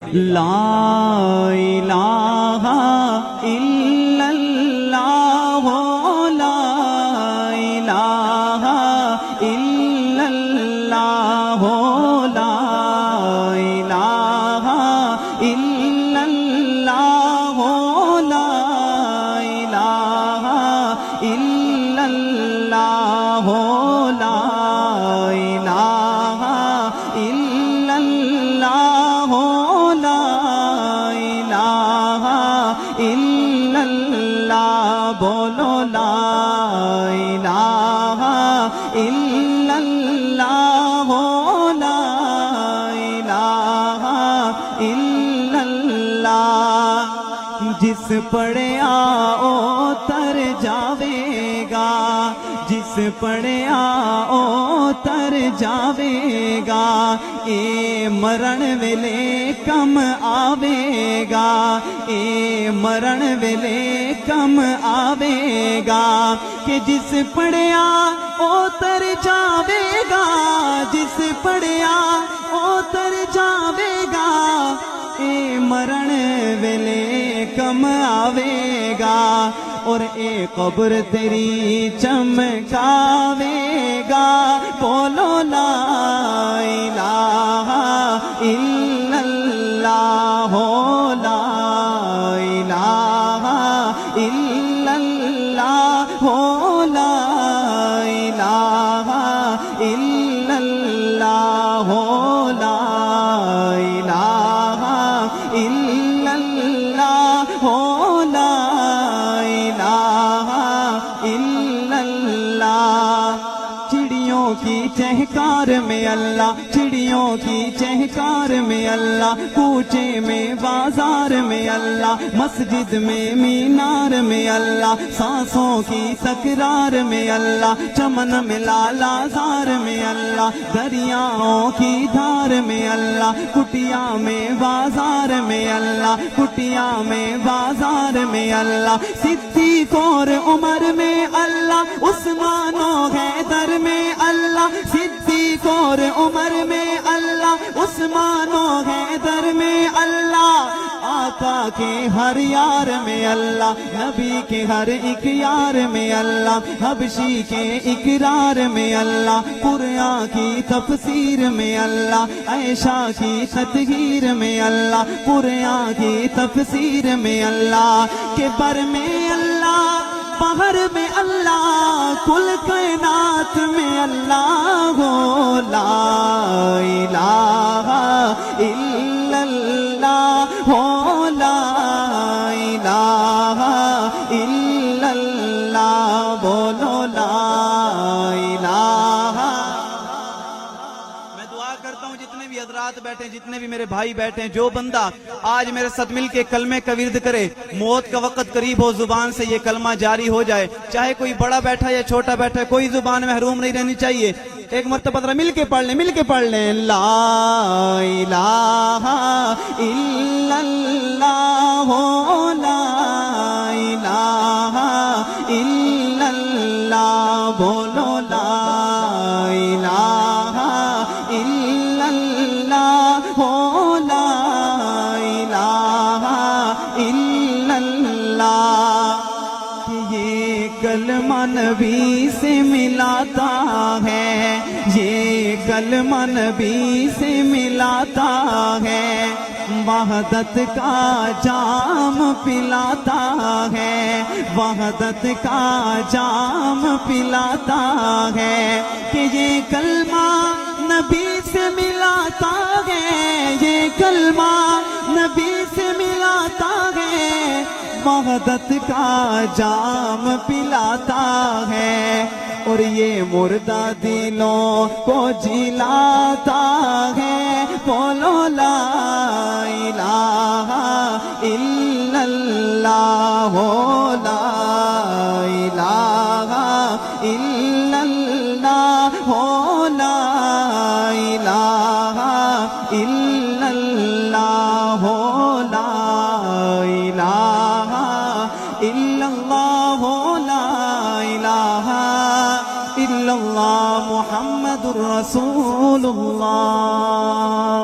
لا الہ الا اللہ لا الہ الا اللہ لا الہ الا اللہ لا الہ الا اللہ لا الہ الا اللہ الا اللہ بولو لا الہ الا اللہ لا الہ الا اللہ جس پڑھیا او تر جاوے گا جس پڑھیا او تر جاوے گا اے مرن ویلے کم آوے گا اے مرن ویلے کم آوے گا کہ جس پڑھیا او تر جاوے گا جس پڑھیا او تر جاوے گا اے مرن ویلے کم آوے گا اور اے قبر تیری چمکاوے گا بولو لا الہ الا اللہ لا الہ الا اللہ لا الہ الا اللہ لا الہ الا اللہ لا الہ الا اللہ چڑیوں کی چہکار میں اللہ چڑیوں کی چہکار میں اللہ کوچے میں بازار میں اللہ مسجد میں مینار میں اللہ سانسوں کی تکرار میں اللہ چمن میں لالا زار میں اللہ دریاؤں کی دھار میں اللہ کٹیا میں بازار میں اللہ کٹیا میں بازار میں اللہ صدیق اور عمر میں اللہ عثمان و حیدر میں اللہ صدیق اور عمر میں اللہ عثمان و حیدر میں اللہ آقا کے ہر یار میں اللہ نبی کے ہر ایک یار میں اللہ حبشی کے اقرار میں اللہ قرآن کی تفسیر میں اللہ عائشہ کی تطہیر میں اللہ قرآن کی تفسیر میں اللہ کے بر میں اللہ بحر میں اللہ کل کائنات میں اللہ ہو لا الہ الا اللہ ہو لا الہ الا اللہ بولو لا الہ کرتا ہوں جتنے بھی حضرات بیٹھے جتنے بھی میرے بھائی بیٹھے جو بندہ آج میرے ساتھ مل کے کلمے کا ورد کرے موت کا وقت قریب ہو زبان سے یہ کلمہ جاری ہو جائے چاہے کوئی بڑا بیٹھا یا چھوٹا بیٹھا کوئی زبان محروم نہیں رہنی چاہیے ایک مرتبہ مل کے پڑھ لیں لا الہ الا اللہ لا الہ الا اللہ بولو لا الہ الا اللہ لا الہ الا اللہ یہ کلمہ نبی سے ملاتا ہے یہ کلمہ نبی سے ملاتا ہے وحدت کا جام پلاتا ہے وحدت کا جام پلاتا ہے کہ یہ کلمہ نبی سے ملاتا ہے یہ کلمہ نبی سے ملاتا ہے وحدت کا جام پلاتا ہے اور یہ مردہ دلوں کو جلاتا ہے بولو لا الہ الا اللہ لا الہ الا اللہ لا الہ الا اللہ لا الہ الا اللہ لا الہ الا اللہ محمد رسول اللہ